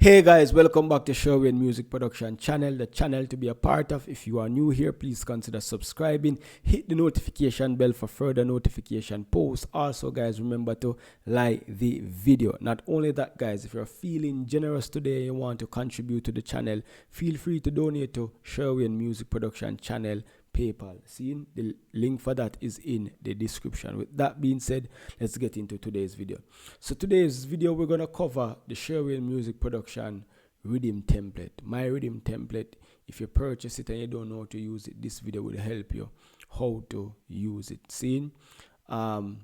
Hey guys, welcome back to Sherwayne Music Production channel, the channel to be a part of. If you are new here, please consider subscribing, hit the notification bell for further notification posts. Also guys, remember to like the video. Not only that guys, if you're feeling generous today and you want to contribute to the channel, feel free to donate to Sherwayne Music Production channel PayPal. See, the link for that is in the description. With that being said, let's get into today's video. So today's video, we're going to cover the Sherwayne Music Production Riddim template. My Riddim template, if you purchase it and you don't know how to use it, this video will help you how to use it. See? So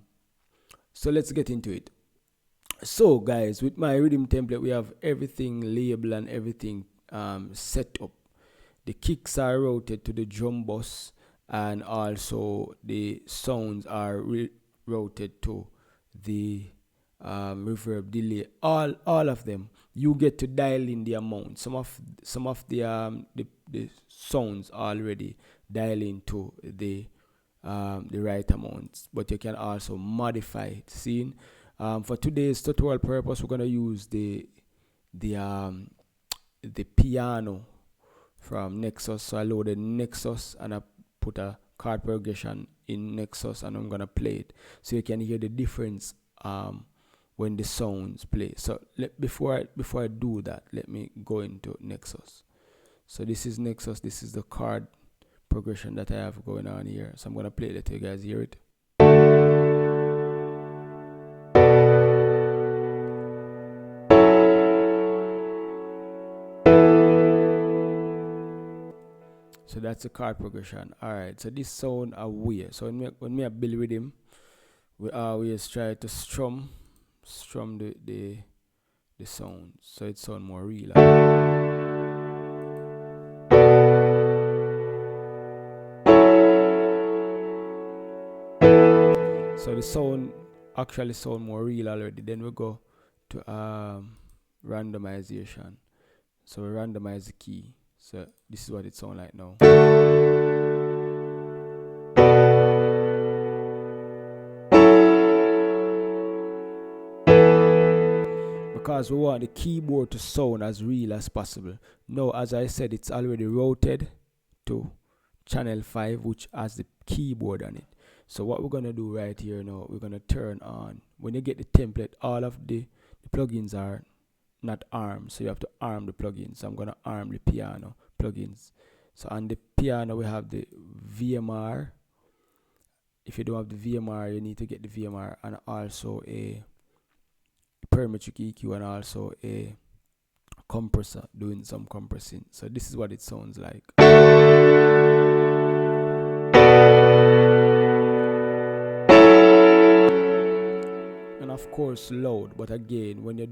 let's get into it. So guys, with my Riddim template, we have everything labeled and everything set up. The kicks are routed to the drum bus, and also the sounds are routed to the reverb delay. All of them, you get to dial in the amount. Some of the sounds already dial into the right amounts, but you can also modify it. See, for today's tutorial purpose, we're gonna use the piano from Nexus. So I loaded Nexus and I put a chord progression in Nexus, and I'm gonna play it so you can hear the difference when the sounds play. So before I do that, let me go into Nexus. So this is Nexus. This is the chord progression that I have going on here. So I'm gonna play it, let you guys hear it. So that's the chord progression. Alright, so this sound are weird. So when me build with him, we always try to strum the sound, so it sound more real. So the sound actually sound more real already. Then we go to randomization. So we randomize the key. So this is what it sounds like now. Because we want the keyboard to sound as real as possible. Now, as I said, it's already routed to channel 5, which has the keyboard on it. So what we're gonna do right here now, we're gonna turn on. When you get the template, all of the plugins are not armed, so you have to arm the plugins. So I'm gonna arm the piano plugins. So on the piano we have the VMR. If you don't have the VMR, you need to get the VMR, and also a parametric EQ, and also a compressor doing some compressing. So this is what it sounds like. And of course loud, but again, when you're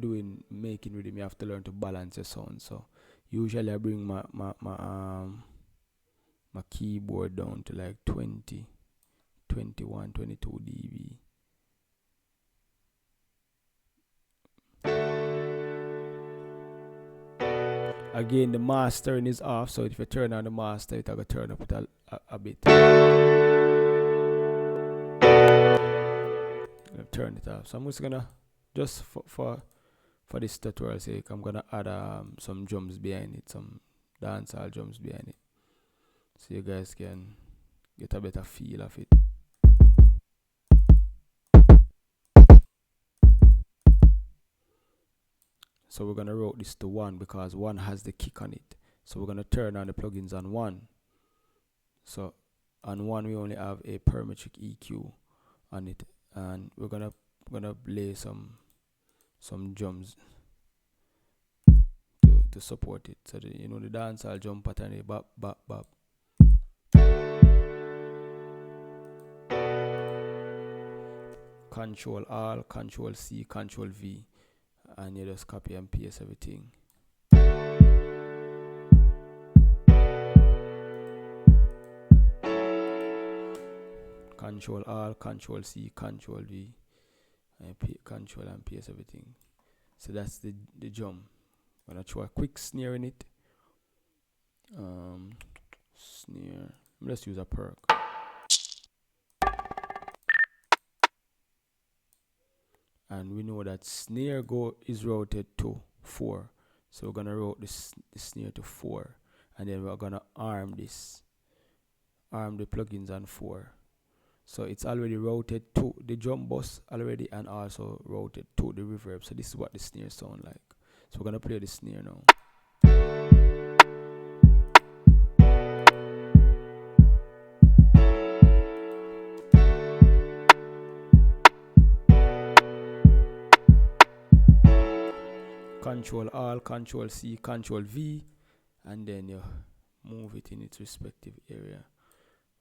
making rhythm, you have to learn to balance your sound. So usually I bring my keyboard down to like 20, 21, 22 dB. Again, the mastering is off, so if you turn on the master, it's going to turn up it a bit. Turn it off. So I'm just gonna, just for this tutorial sake, I'm gonna add some drums behind it, some dancehall drums behind it, so you guys can get a better feel of it. So we're gonna route this to 1 because 1 has the kick on it. So we're gonna turn on the plugins on 1. So on 1 we only have a parametric EQ on it, and we're gonna lay some drums to support it. So the dancehall drum pattern, bop bop bop. Control Alt, Control C, Control V, and you just copy and paste everything. Control Alt, Control C, Control V, and Control and paste everything. So that's the drum. I'm gonna throw a quick snare in it. Snare. Let's use a perk. And we know that snare is routed to 4. So we're gonna route this snare to 4, and then we're gonna arm the plugins on 4. So it's already routed to the drum bus already, and also routed to the reverb. So this is what the snare sound like. So we're gonna play the snare now. Control Alt, Control C, Control V, and then you move it in its respective area.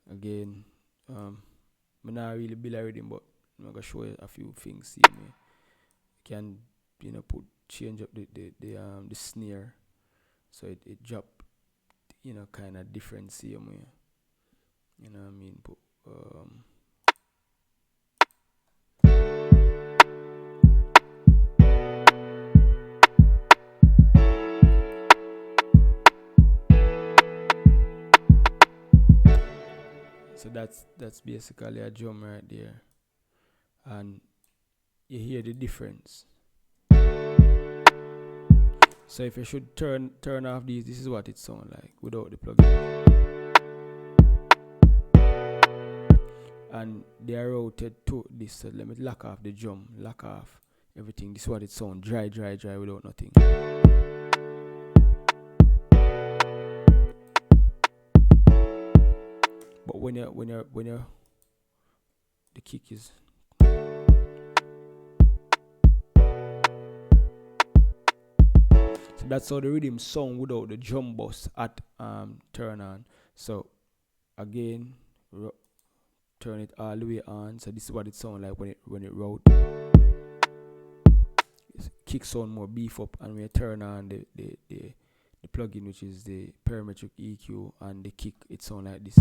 Again, I'm not really build a rhythm, but I'm gonna show you a few things here. You can change up the snare, so it drop kind of different same way. You know what I mean? But so that's basically a drum right there, and you hear the difference. So if you should turn off these, this is what it sounds like without the plugin. And they are routed to this. So let me lock off the drum, lock off everything. This is what it sounds, dry without nothing. But when you the kick is so that's how the rhythm sound without the drum bus at turn on. So again, turn it all the way on. So this is what it sound like when it route. Kick sound more beef up, and when you turn on the plugin, which is the parametric EQ, and the kick, it sound like this.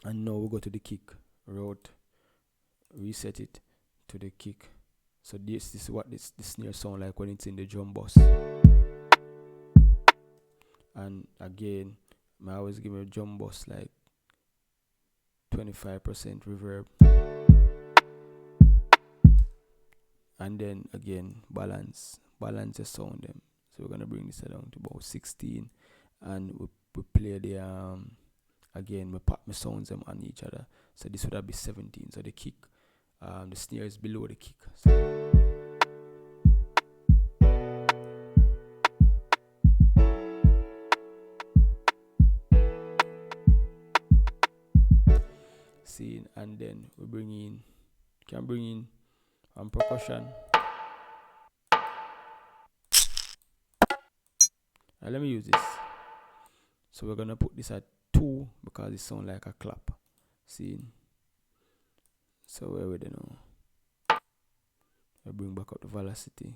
And now we go to the kick route, reset it to the kick. So this is what the snare sound like when it's in the drum bus. And again, I always give a drum bus like 25% reverb, and then again balance the sound them. So we're gonna bring this down to about 16, and we play the again we pop my sounds them on each other. So this would be 17. So the kick, the snare is below the kick. So and then we can bring in percussion. Let me use this. So we're gonna put this at 2 because it sounds like a clap. See, so we're ready now. I bring back up the velocity.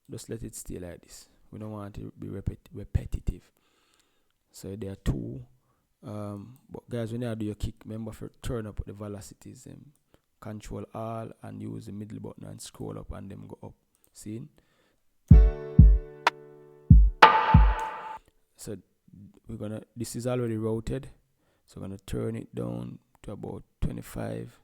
Just let it stay like this. We don't want it to be repetitive. So there are 2. But guys, when you do your kick, remember to turn up the velocities. Control Alt and use the middle button and scroll up, and them go up. See? So this is already routed. So we're gonna turn it down to about 25.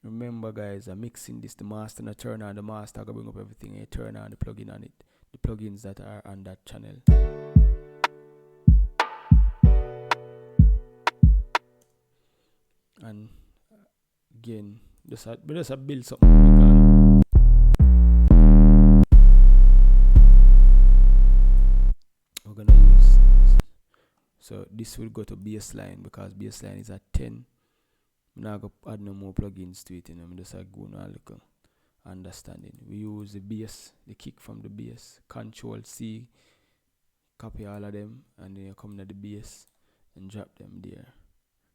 Remember guys, I'm mixing this, the master, and I turn on the master, I go bring up everything, and you turn on the plugin on it, the plugins that are on that channel. And again, just build something. We're gonna use, so this will go to bassline because bassline is at 10. I'm not going to add no more plugins to it, I'm just go now look understanding. We use the bass, the kick from the bass, Control C, copy all of them, and then you come to the bass and drop them there.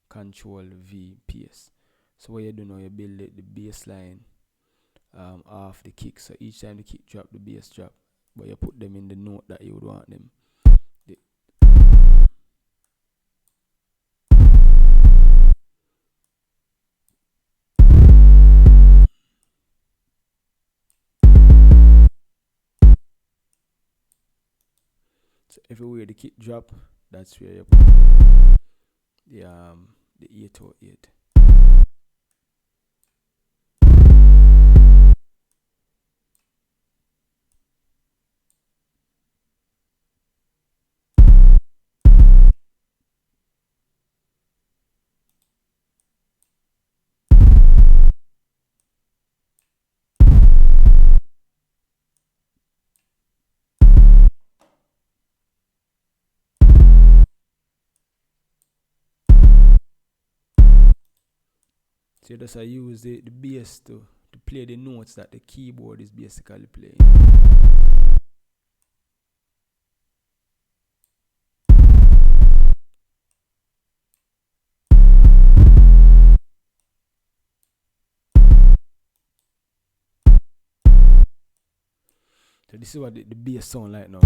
Control V, PS. So what you do now, you build the bass line off the kick. So each time the kick drop, the bass drop, but you put them in the note that you would want them. So everywhere the kick drop, that's where you put the 808. So just I use the bass to play the notes that the keyboard is basically playing. So this is what the bass sound like now.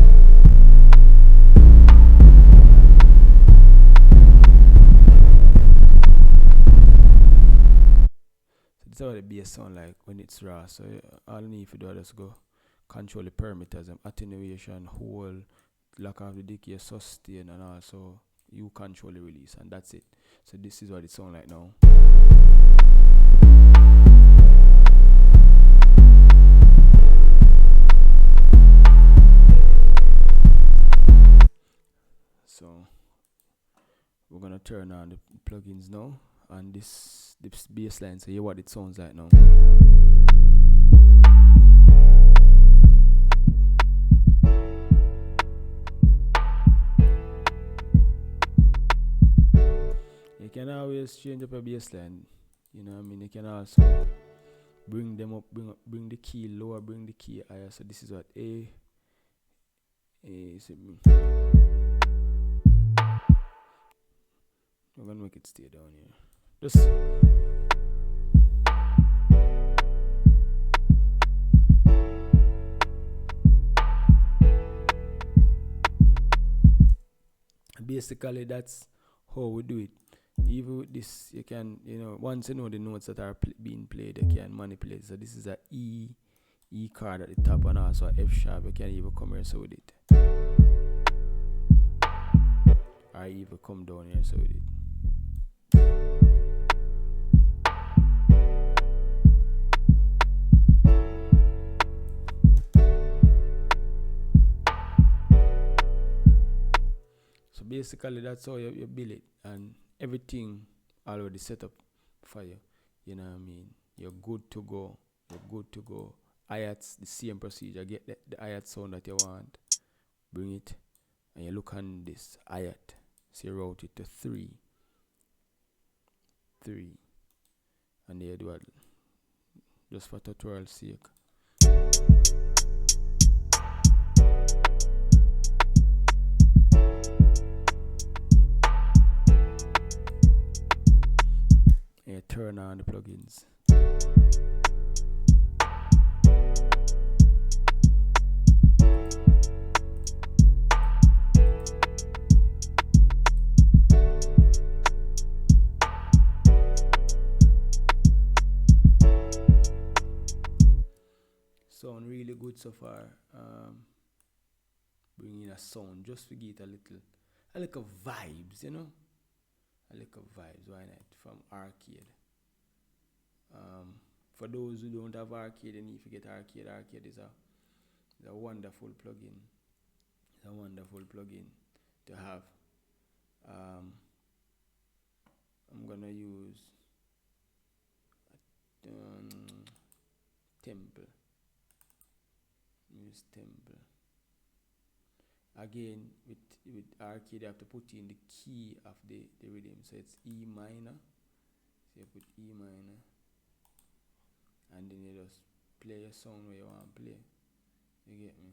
So this is what the bass sound like when it's raw. So all you need to do is just go control the parameters, attenuation, hold, lock off the decay, sustain, and also you control the release, and that's it. So this is what it sounds like now. So we're gonna turn on the plugins now, and this bass line, so hear what it sounds like now. You can always change up a bass line, you know what I mean. You can also bring them up, bring the key lower, bring the key higher. So this is what A is. We're gonna make it stay down here. Just basically that's how we do it. Even with this, you can, once you know the notes that are being played, you can manipulate. So this is a E chord at the top, and also a F sharp. You can even come here so with it, or even come down here so with it. So basically that's how you build it, and everything already set up for you. You know what I mean? You're good to go. Hi-hats, the same procedure. Get the hi-hat sound that you want, bring it, and you look on this hi-hat. So you route it to 3, and there you do it. Just for tutorial's sake. And turn on the plugins. Sound really good so far. Bringing a sound just to get a little vibes, a little vibes. Why not? From arcade. For those who don't have arcade, you need to get arcade. Arcade is a wonderful plugin. It's a wonderful plugin to have. I'm gonna use Temple. Use Temple. Again, with arcade, you have to put in the key of the rhythm. So it's E minor. So you put E minor, and then you just play a song where you want to play. You get me?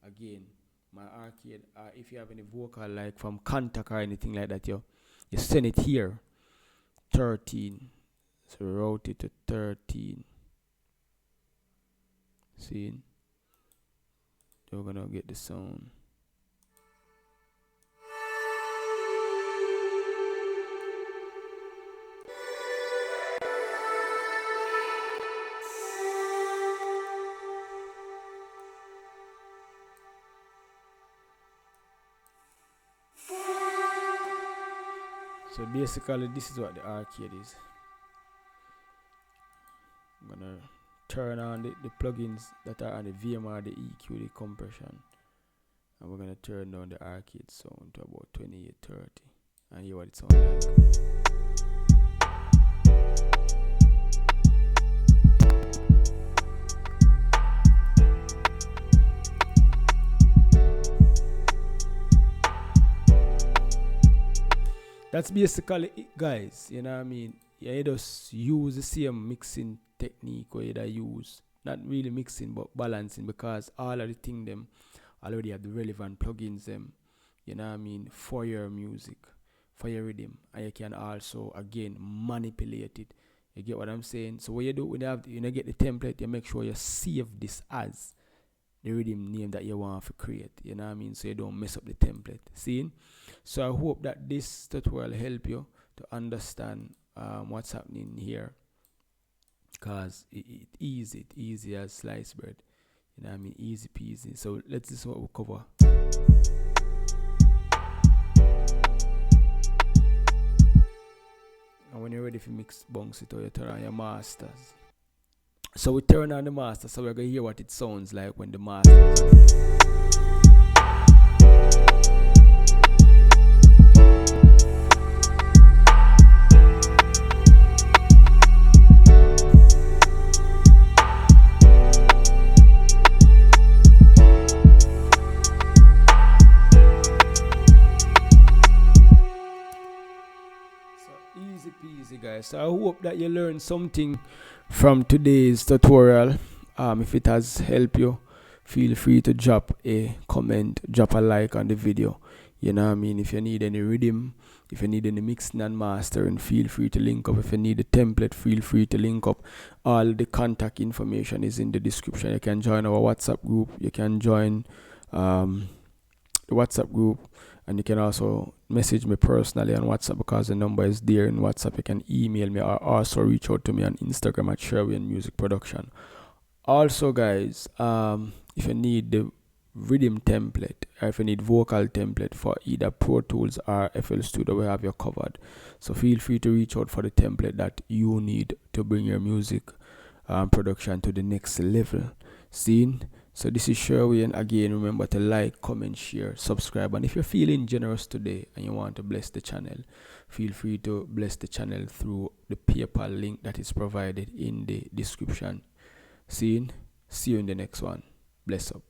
Again, my arcade, if you have any vocal like from Contact or anything like that, you send it here. 13. So route it to 13. See? You're gonna get the sound. So basically this is what the arcade is. I'm gonna turn on the plugins that are on the VMR, the EQ, the compression, and we're gonna turn down the arcade sound to about 28-30 and hear what it sounds like. That's basically it, guys. You know what I mean? yeah, you just use the same mixing technique where you use not really mixing but balancing, because all of the thing them already have the relevant plugins them, you know what I mean, for your music, for your rhythm, and you can also again manipulate it. You get what I'm saying? So what you do when you have get the template, you make sure you save this as the rhythm name that you want to create, you know what I mean, so you don't mess up the template. See? So I hope that this tutorial help you to understand what's happening here, because it easy as sliced bread, you know what I mean, easy peasy. So let's see what we cover. And when you're ready for mix bunks it, or you turn on your masters. So we turn on the master, so we're gonna hear what it sounds like when the master is on it. Easy peasy, guys. So I hope that you learned something from today's tutorial. If it has helped you, feel free to drop a comment, drop a like on the video, you know what I mean. If you need any rhythm, if you need any mixing and mastering, feel free to link up. If you need a template, feel free to link up. All the contact information is in the description. You can join our WhatsApp group, you can join the WhatsApp group, and you can also message me personally on WhatsApp, because the number is there in WhatsApp. You can email me or also reach out to me on Instagram at Sherwayne Music Production. Also, guys, if you need the rhythm template, or if you need vocal template for either Pro Tools or FL Studio, we have you covered. So feel free to reach out for the template that you need to bring your music production to the next level. Seen? So this is Sherwayne. Again, remember to like, comment, share, subscribe, and if you're feeling generous today and you want to bless the channel, feel free to bless the channel through the PayPal link that is provided in the description. See you in the next one. Bless up.